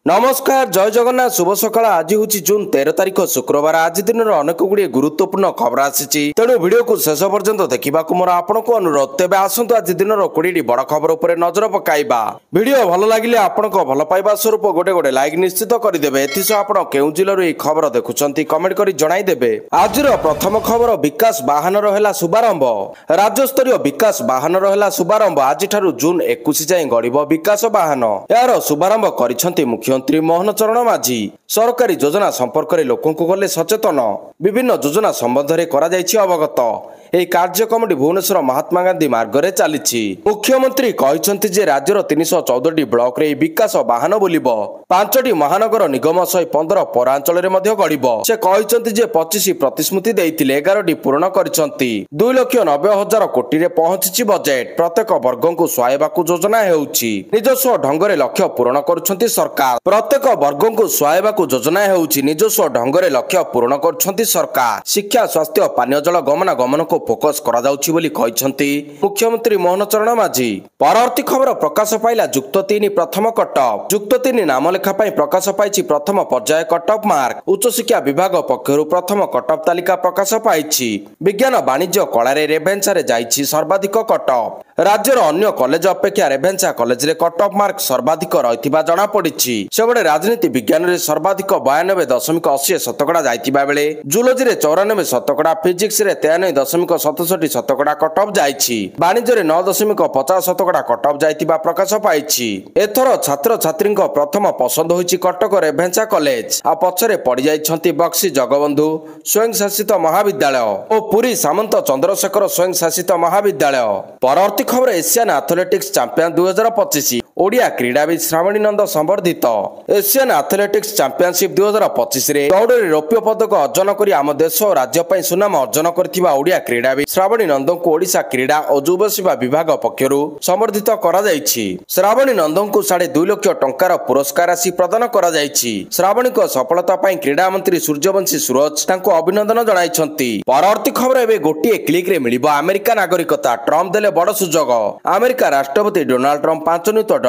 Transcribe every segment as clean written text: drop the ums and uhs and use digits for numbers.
नमस्कार जय जगन्नाथ शुभ सकाळ। आज हूँ जून 13 तारिख शुक्रवार। आज दिन अनेक गुड़िए गुरुत्वपूर्ण खबर आसी तेणु भिडियो को शेष पर्यंत देखा मोर आपण को अनुरोध। तेज आसतु आज दिन 20 बड़ खबर उपर नजर पकाइबा। भिडियो भल लगे आपण भल पाइबा स्वरूप गोटे गोटे लाइक निश्चित करदे। एथिसह आप केउ जिल्लार यह खबर देखुंत कमेंट कर जनईदेवे। आज प्रथम खबर विकास वाहन है शुभारंभ। राज्यस्तरीय विकास वाहन है शुभारंभ। आज जून 21 जाए गड़ब विकास वाहन। यार शुभारंभ कर मुख्यमंत्री मोहन चरण माझी। सरकारी योजना संपर्क में लोकों को गले सचेतन। विभिन्न योजना संबंध में करा जायछि अवगत। यह कार्यक्रमटी भुवनेश्वर महात्मा गांधी मार्ग में चली। मुख्यमंत्री कहते जे राज्यर 314 ब्लॉक रे विकास वाहन बुलिब। 5टी महानगर निगम 115 पौरांचल गड़ब। से कहते जे 25 प्रतिश्रुति देते 11टी पूर्ण कर 2,90,000 कोटी रे पहुंची बजेट। प्रत्येक वर्ग को सुहायबा योजना होउछि। निजस्व ढंग से लक्ष्य पूर्ण करुछंती सरकार। प्रत्येक वर्ग को सुहायबा योजना होउछि। निजस्व ढंग से लक्ष्य पूर्ण करुछंती सरकार। शिक्षा स्वास्थ्य पानीय जल गमनागमन को फोकस करा जाउछि बोली कहछंती मुख्यमंत्री मोहन चरण माझी। परवर्ती खबर प्रकाश पाइला जुक्त 3 प्रथम कटअप। जुक्त 3 नाम लेखा पाई प्रकाश पाइछि प्रथम पर्याय कटअप मार्क। उच्च शिक्षा विभाग पक्षरु प्रथम कटअप तालिका प्रकाश पाइछि। विज्ञान वाणिज्य कला रे रेभेन्सा रे जाइछि सर्वाधिक कटअप। राज्यर अन्य कॉलेज अपेक्षा रेभेन्सा कॉलेज रे कटअप मार्क सर्वाधिक रहिथिबा जणा पड़िछि। सेबडे राजनीति विज्ञान रे सर्वाधिक 92.80 शतकड़ा जाइथिबा बेले जूलॉजी रे 94 शतकड़ा, फिजिक्स रे 93.67 शतकड़ा कटअप जाइछि। वाणिज्य रे 9.50 शतकड़ा कटअप जाइथिबा प्रकाश पाइछि। एथर छात्र छात्री प्रथम पसंद होइछि कटक रेभेन्सा कॉलेज। आ पछरे पड़ी जाइछंती बक्सी जगबंधु स्वयं शासित महाविद्यालय और पुरी सामंत चंद्रशेखर स्वयं शासित महाविद्यालय। परवर्ती खबर एशियन एथलेटिक्स चैंपियन 2025 ओडिया क्रीड़ाविद श्रावणी नंद संवर्धित। एशियन एथलेटिक्स चैंपियनशिप 2025 रे दौड़ रे रौप्य पदक अर्जन करी आम देश और राज्य पई सुनाम अर्जन करथिबा ओडिया क्रीड़ाविद श्रावणी नंद को ओडिशा क्रीड़ा और युव सेवा विभाग पक्षरु संवर्धित करा जायछि। श्रावणी नंद को 2.5 लाख टंकार पुरस्कार राशि प्रदान करा जायछि। श्रावणी को सफलता पई क्रीड़ा मंत्री सूर्यवंशी सूरज तांको अभिनंदन जणाइछंती। परवर्ती खबर एबे गोटिए क्लिक रे मिलिबो अमेरिका नागरिकता। ट्रम्प देले बड़ सुजोग। अमेरिका राष्ट्रपति डोनाल्ड ट्रम्प $5 नियुत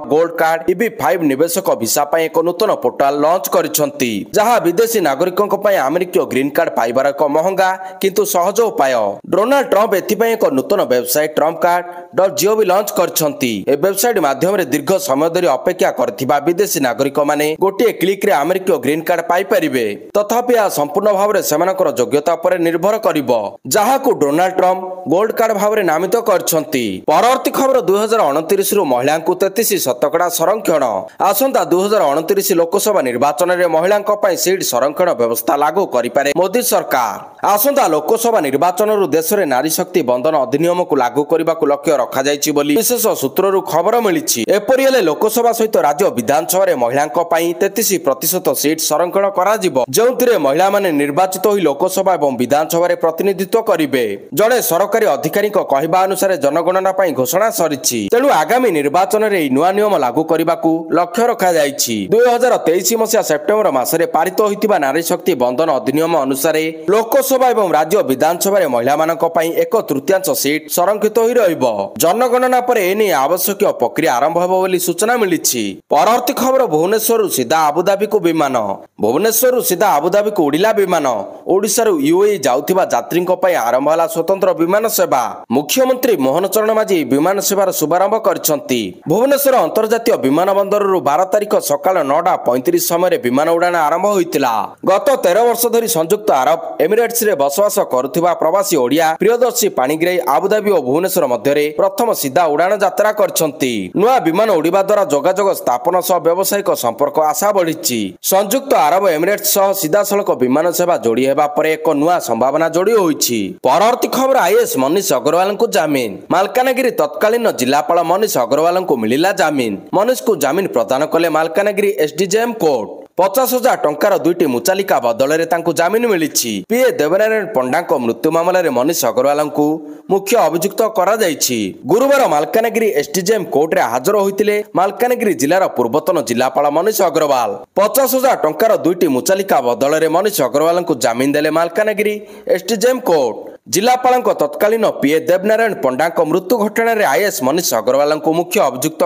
गोल्ड कार्ड EB5 निवेशक भिसा पई एक नूतन पोर्टाल लॉन्च करिसंती। जहां विदेशी नागरिकों पई अमेरिकीय ग्रीन कार्ड पाइबार एक महंगा किंतु सहज उपाय। डोनाल्ड ट्रम्प एथिपई एक नूतन वेबसाइट trumpcard.gov लॉन्च करिसंती। ए वेबसाइट माध्यम रे दीर्घ समय धरि अपेक्षा करथिबा विदेशी नागरिक माने गोटिए क्लिक रे अमेरिकीय ग्रीन कार्ड पाई परिबे। तथापि आ संपूर्ण भाव रे सेमानकर योग्यता पर निर्भर करिवो, जहाकू डोनाल्ड ट्रम्प गोल्ड कार्ड भाव रे नामित करिसंती। परवर्ती खबर 2029 रु महिला 33 शतकड़ा संरक्षण। आसंता 2029 लोकसभा निर्वाचन में महिला सीट संरक्षण व्यवस्था लागू करिपारे मोदी सरकार। आसंता लोकसभा निर्वाचन रु देश में नारी शक्ति बंधन अधिनियम को लागू करने को लक्ष्य रखा जायछि बोली विशेष सूत्र खबर मिली। एपरि हेले लोकसभा सहित राज्य विधानसभा रे महिला 33% सीट संरक्षण करा जिवो, जोंथिरे महिला माने निर्वाचित होई लोकसभा एवं विधानसभा रे प्रतिनिधित्व करिवे। जड़े सरकारी अधिकारी कहवा अनुसार जनगणना पई घोषणा सरिछि। तेणु आगामी निर्वाचन रे नुआ नियम लागू करने को लक्ष्य रखा जायछि। 2023 मसीहा सेप्टेम्बर मासरे पारित होइतिबा नारी शक्ति बंधन अधिनियम अनुसार लोकसभा एवं राज्य विधानसभा रे महिला मानक पई 1/3 सीट संरक्षित होई रहइबो। जनगणना पर एने आवश्यक प्रक्रिया आरंभ होबो बोली सूचना मिलिछि। परवर्ती खबर भुवनेश्वर सीधा आबुधाबी को विमान। भुवनेश्वर सीधा आबुधाबी को उड़िला विमान। ओडिसा रु यूएई जाउथिबा यात्रीक पई आरंभ होला स्वतंत्र विमान सेवा। मुख्यमंत्री मोहन चरण माझी विमान सेवार शुभारंभ करछंती। भुवनेश्वर अंतर्जातीय विमान बंदर 12 तारिख सकाल 9:35 समय विमान उड़ान आरंभ होइतिला। गत 13 वर्ष धरी संयुक्त अरब एमिरेट्स रे बसवास करुथिबा प्रवासी ओडिया प्रियदर्शी पाणिग्राही आबुधाबी और भुवनेश्वर मध्य प्रथम सीधा उड़ान यात्रा करछंती। नुआ विमान उड़िबा द्वारा जोगाजोग स्थापन सह व्यावसायिक संपर्क आशा बढ़िछि। संयुक्त अरब एमिरेट्स सह सीधा सड़क विमान सेवा जोड़ी हेबा परे एक नुआ संभावना जोड़ी होइछि। परवर्ती खबर आईएएस मनीष अग्रवाल को जामिन। मालकानगिरी तत्कालीन जिलापाल मनीष अग्रवाल को मिलिला जामिन। मनीष को जामिन प्रदान कले मालकानगिरी SDJM कोर्ट। 50,000 टंकार 2टी मुचालिका बदल में जामिन मिली। पीए देवनारायण पंडा मृत्यु मामलें मनीष अग्रवाल को मुख्य अभियुक्त करा जायछि। गुरुवार मालकानगिरी SDJM कोर्ट रे हाजर होइतिले मालकानगिरी जिलार पूर्वतन जिलापाल मनीष अग्रवाल। 50,000 टंकार 2टी मुचालिका बदल में मनीष अग्रवाल को जामिन देले मालकानगिरी SDJM कोर्ट। जिलापाल तत्कालीन पीए देवनारायण पंडा मृत्यु घटन आईएएस मनीष अग्रवाल को मुख्य अभियुक्त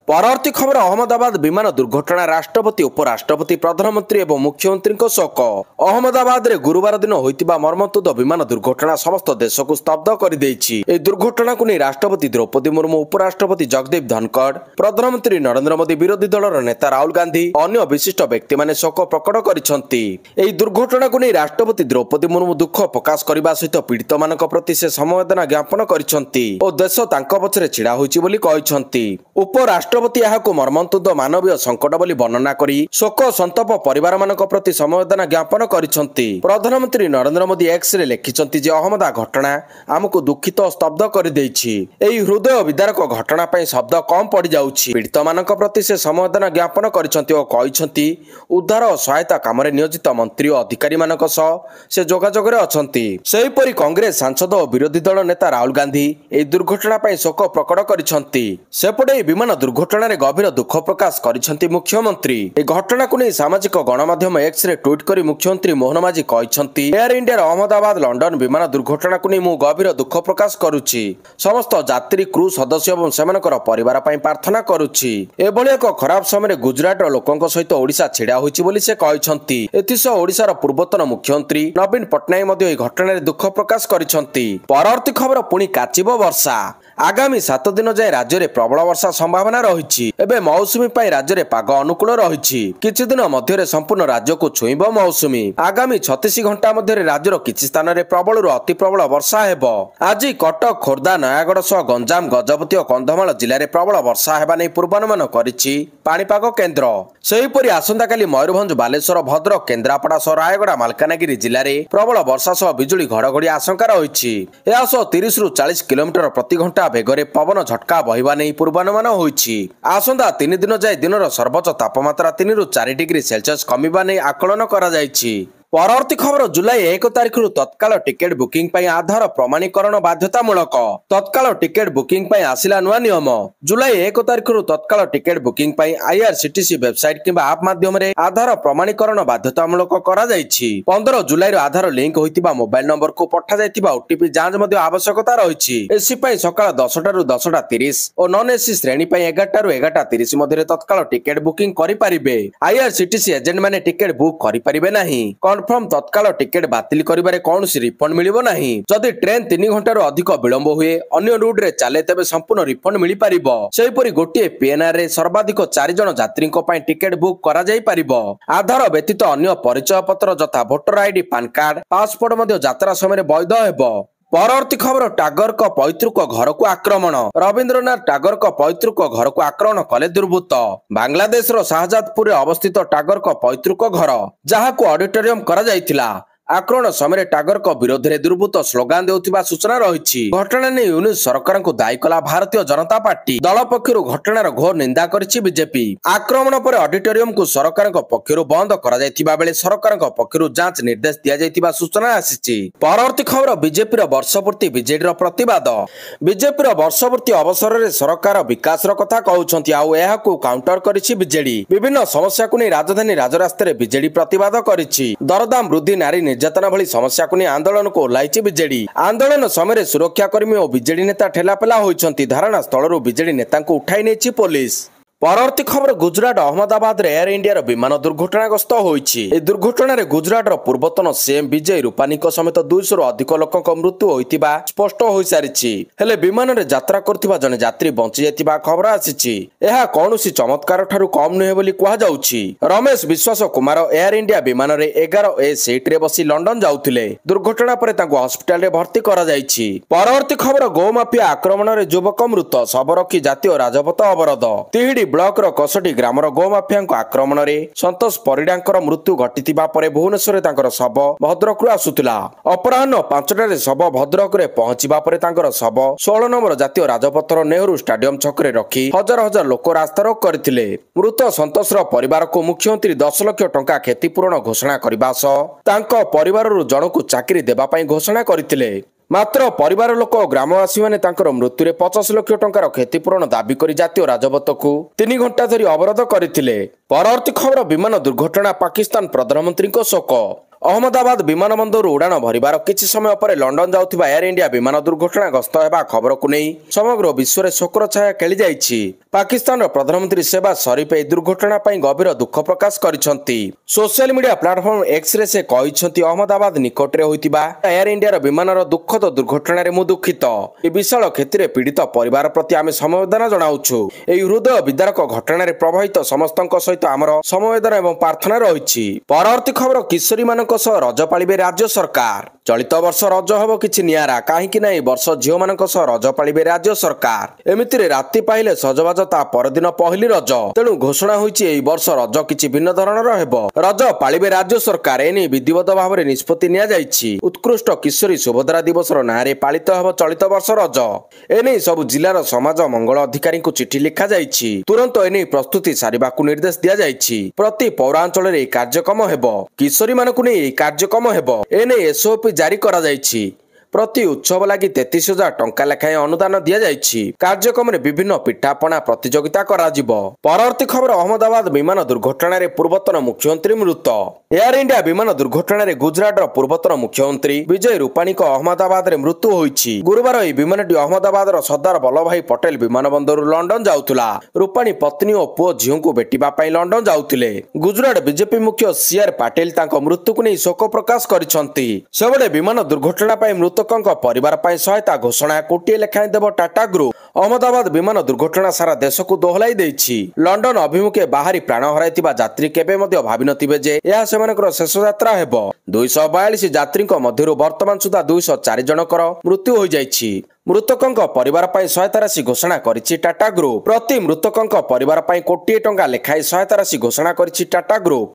परवर्ती खबर अहमदाबाद विमान दुर्घटना राष्ट्रपति उपराष्ट्रपति प्रधानमंत्री और मुख्यमंत्री शोक अहमदाबाद रे गुरुवार दिन होइतिबा मर्मन्तुद विमान दुर्घटना समस्त देश को स्तब्ध कर दुर्घटना को नहीं राष्ट्रपति द्रौपदी मुर्मू उपराष्ट्रपति जगदीप धनखड़ प्रधानमंत्री नरेंद्र मोदी विरोधी दलर नेता राहुल गांधी अन्य विशिष्ट व्यक्ति माने शोक प्रकट करिसेंती। एही दुर्घटना को नहीं राष्ट्रपति द्रौपदी मुर्मू दुख प्रकाश करने सहित पीड़ित मान प्रति से समवेदना ज्ञापन करिसेंती और देश तांको पछरे छिड़ा होइछि बोली कहिसेंती। उपराष्ट्रपति एहाको मर्मन्तुद मानवीय संकट बोली वर्णना करी शोक संताप परिवार मान प्रति समवेदना ज्ञापन करिसेंती। प्रधानमंत्री नरेंद्र मोदी एक्स रे लिखिसेंती जे अहमदा घटना आमको दुखित और स्तब्ध कर देछि। एही हृदय विदारक घटना पई शब्द कम पड़ जाउछि। पीड़ित मान प्रति से समवेदना ज्ञापन करिसेंती और कहिसेंती उद्धार और सहायता काम रे नियोजित मंत्री और अधिकारी मानक सह से जोगाजोग रे अछंती। सेहीपरि कांग्रेस सांसद और विरोधी दल नेता राहुल गांधी एही दुर्घटना पई शोक प्रकट करिसेंती। सेपटे विमान दुर्घटना रे गभीर दुख प्रकाश करिसेंती मुख्यमंत्री। ए घटना को नहीं सामाजिक गणमाध्यम एक्स रे ट्वीट करी मुख्यमंत्री मोहन माझी कहिसेंती एयर इंडिया अहमदाबाद लंडन विमान दुर्घटना को नहीं मु गभीर दुख प्रकाश करुछि। समस्त यात्री क्रू सदस्य और सेमानकर परिवार पई प्रार्थना करुछि। एभली एक खराब समय गुजरात लोकंक सहित ओडिशा छिड़ा होइछि बोली से कहिसेंती। एथिसह ओडिशार पूर्वतन मुख्यमंत्री नवीन पट्टनायक मध्ये एही घटना रे दुख प्रकाश करिसेंती। परवर्ती खबर पुणी काचिबो वर्षा आगामी 7 दिन जाए राज्य में प्रबल वर्षा संभावना रही। एबे मौसुमी पाई राज्य में पाग अनुकूल रही। किछि दिन मध्य संपूर्ण राज्य को छुईब मौसुमी। आगामी 36 घंटा मध्य राज्यर किछि स्थान में प्रबल अति प्रबल वर्षा हेब। आज कटक खोर्धा नयागढ़ सह गंजाम गजपति और कंधमाल जिले में प्रबल वर्षा हेबा नै पूर्वानुमान करिछि पाणीपाग केन्द्र। सेहीपरि आसंता काली मयूरभंज बालेश्वर भद्रक केन्द्रापड़ा सह रायगड़ा मालकानगिरी जिले में प्रबल वर्षा सह बिजुली घड़घड़ी आशंका रही। यह 30 ରୁ 40 किलोमीटर प्रति घंटा बेगरे पवन झटका बहिबा नै पूर्वानुमान होइछि। आसंता 3 दिन जाए दिनर सर्वोच्च तापमात्रा 3 ରୁ 4 डिग्री सेल्सियस कमिबा नै आकलन करा जाइछि। परवर्ती खबर जुलाई 1 तारिख तत्काल टिकेट बुकिंग पर आधार प्रमाणीकरण बाध्यतामूलक। तत्काल टिकेट बुकिंग पर आसिला नुआ नियम। जुलाई 1 तारिख तत्काल टिकेट बुकिंग पर आईआरसीटीसी वेबसाइट किंबा आप माध्यम रे आधार प्रमाणीकरण बाध्यतामूलक करा जाइछि। 15 जुलाई आधार लिंक होइतिबा मोबाइल नंबर को पठा जाइतिबा ओटीपी जांच मध्ये आवश्यकता रहिछि। एसी पई सकाळ 10 ରୁ 10:30 और नॉन एसी श्रेणी पई 11 ରୁ 11:30 मध्ये तत्काल टिकेट बुकिंग करि परिबे। आईआरसीटीसी एजेंट माने टिकेट बुक करि परिबे नाही। कन्फर्म तत्काल टिकेट बातिल करिबारे कौनसी रिफंड मिलिबो नाही। जदि ट्रेन 3 घंटा ରୁ अधिक विलंब हुए अन्य रूट रे चाले तेबे संपूर्ण रिफंड मिलि परिबो। सेहीपरि गोटिए पीएनआर रे सर्वाधिक 4 जण यात्रीक पई टिकेट बुक करा जाई परिबो। आधार व्यतीत अन्य परिचय पत्र जथा voter ID pan card passport मध्ये यात्रा समय वैध हेबो। परवर्ती खबर टागर को पैतृक घर को आक्रमण। रविंद्रनाथ टागर को पैतृक घर को आक्रमण कले दुर्बृत्त। बांग्लादेश शाहजादपुर अवस्थित टागर को पैतृक घर जहां को ऑडिटोरियम करा जायतिला। आक्रमण समय टागर को विरोध में दुर्बृत्त स्लोगान देउथिबा सूचना रही। घटना ने यूनिस सरकार को दायी कला भारतीय जनता पार्टी। दल पक्षर घटनार घोर निंदा करिछि बीजेपी। आक्रमण पर ऑडिटोरियम को सरकार पक्षर बंद करा जायतिबा बेले सरकार पक्षर जांच निर्देश दिया जायतिबा सूचना आसीछि। परवर्ती खबर बीजेपी वर्षपूर्ति बीजेडी प्रतिवाद। बीजेपी वर्षपूर्ति अवसर में सरकार विकास कथा कहउछंती आउ एहाकु काउंटर करिछि बीजेडी। विभिन्न समस्या को नहीं राजधानी राजरास्ता रे बीजेडी प्रतिवाद करिछि। दरदाम वृद्धि नारी निर्यातना भली समस्या को नहीं आंदोलन को ओह्लाइछि बीजेडी। आंदोलन समय सुरक्षाकर्मी और बीजेडी नेता ठेलापेला होइछंती। धारणा स्थल बीजेडी नेता को उठाई नेछि पुलिस। परवर्ती खबर गुजरात अहमदाबाद रे एयर इंडिया विमान दुर्घटनाग्रस्त होइछि। ए दुर्घटना रे गुजरात पूर्वतन सीएम विजय रूपानी समेत 200 ରୁ अधिक लोकक मृत्यु होइतिबा स्पष्ट होई सारिछि। हेले विमान रे यात्रा करथिबा जने यात्री बंची जाइतिबा खबर आसीछि। एहा कोनोसी चमत्कार ठारू कम नहे बोली कुहा जाउछि। रमेश विश्वास कुमार एयर इंडिया विमान रे 11A सीट रे बसी लंडन जाउथिले। दुर्घटना परे तांको हॉस्पिटल रे भर्ती करा जाइछि। परवर्ती खबर गोमाफिया आक्रमण रे युवक मृत सबरखी जातीय राजपथ अवरोध। तिहिडी ब्लॉक रो कसटी ग्रामर गोमाफिया आक्रमण में संतोष परिडांकर मृत्यु घटिथिबा परे भुवनेश्वर तांकर शव भद्रक आसुतिला। अपराह्न 5टारे शव भद्रक रे पहुंचीबा परे तांकर शव 16 नंबर जातीय राजपथर नेहरू स्टाडियम छकरे रखी हजार हजार लोक रास्तारोक करथिले। मृत संतोष रो परिवार को मुख्यमंत्री 10 लाख टंका क्षतिपूरण घोषणा करबा सह तांको परिवाररु जणकु चाकरी देबा पई घोषणा करथिले। मात्र परिवार लोक और ग्रामवासी माने तांकर मृत्यु रे 50 लाख टंकार क्षतिपूरण दाबी करी जातीय राजपथ को 3 घंटा धरी अवरोध करथिले। परवर्ती खबर विमान दुर्घटना पाकिस्तान प्रधानमंत्री को शोक। अहमदाबाद विमानबंदर उड़ाण भरिबार किछि समय पर लंडन जाउथिबा एयर इंडिया विमान दुर्घटना ग्रस्त हेबा खबर को नहीं समग्र विश्व में शोकर छाया खेली जाइछि। पाकिस्तान प्रधानमंत्री शेहबाज शरीफ ए दुर्घटना पर गभीर दुख प्रकाश करिसंती। सोशल मीडिया प्लेटफॉर्म एक्स रे से कहिसंती अहमदाबाद निकट रे होइतिबा एयर इंडिया विमानर दुखद दुर्घटना रे मु दुखित। ए विशाल क्षेत्र पीड़ित परिवार प्रति आमे समवेदना जणाउछु। ए हृदय विदारक घटना रे प्रभावित समस्तक सहित आमर समवेदना एवं प्रार्थना रहिछि। परवर्ती खबर किशोरी मानक रज पालिबे राज्य सरकार। चलित वर्ष रज हब किछि नियारा काहेकि ना वर्ष झियो मानक रज पालिबे राज्य सरकार। एमितिरे राति पाइले सजबाज ता परदिन पहली रज तेणु घोषणा होइछि एई वर्ष रज किछि भिन्न धरणर हेबो। रज पालिबे राज्य सरकार एने विधिवत भाबरे निष्पत्ति निया जाइछि। उत्कृष्ट किशोरी सुभद्रा दिवसर नारे पालित हेबो चलित वर्ष रज। एने सब जिल्लार समाज मंगल अधिकारी को चिठी लिखा जाइछि। तुरंत एने प्रस्तुति सारिबाकू निर्देश दिया जाइछि। प्रति पौरांचल रे कार्यक्रम हेबो। किशोरी मानकू नै कार्यक्रम हेबो। एने एसओपी जारी करा जाइछि। प्रति उत्सव लगी 33,000 टंका लेखाएं अनुदान दिया जाइछि। कार्यक्रम में विभिन्न पिठापना प्रतियोगिता करा जिवो। परवर्ती खबर अहमदाबाद विमान दुर्घटना रे पूर्वतन मुख्यमंत्री मृत। एयर इंडिया विमान दुर्घटना रे गुजरात पूर्वतन मुख्यमंत्री विजय रूपाणी को अहमदाबाद रे मृत्यु होइछि। गुरुवार एही विमानटी अहमदाबाद सरदार वल्लभभाई पटेल विमानबंदर लंडन जाउथुला। रूपाणी पत्नी और पुओ झियो को भेटिबा पई लंडन जाउथिले। गुजरात बीजेपी मुख्य सीआर पाटिल तांको मृत्यु को नै शोक प्रकाश करिसंती। सेबडे विमान दुर्घटना पई मृत परिवार पर सहायता घोषणा कोटिए लेखाएं देव टाटा ग्रुप। अहमदाबाद विमान दुर्घटना सारा देश को दोहलाई देछि। लंडन अभिमुखे बाहरी प्राण हराइतिबा यात्री केबे मध्य भाबि नथिबे जे एहा सेमानकर शेष यात्रा हेबो। 242 यात्री मध्यरु वर्तमान सुधा 204 जनकर मृत्यु हो जाइछि। मृतकंक परिवार पर सहायता राशि घोषणा करिछि टाटा ग्रुप। प्रति मृतकंक परिवार पर कोटिए टंका लेखाएं सहायता राशि घोषणा करिछि टाटा ग्रुप।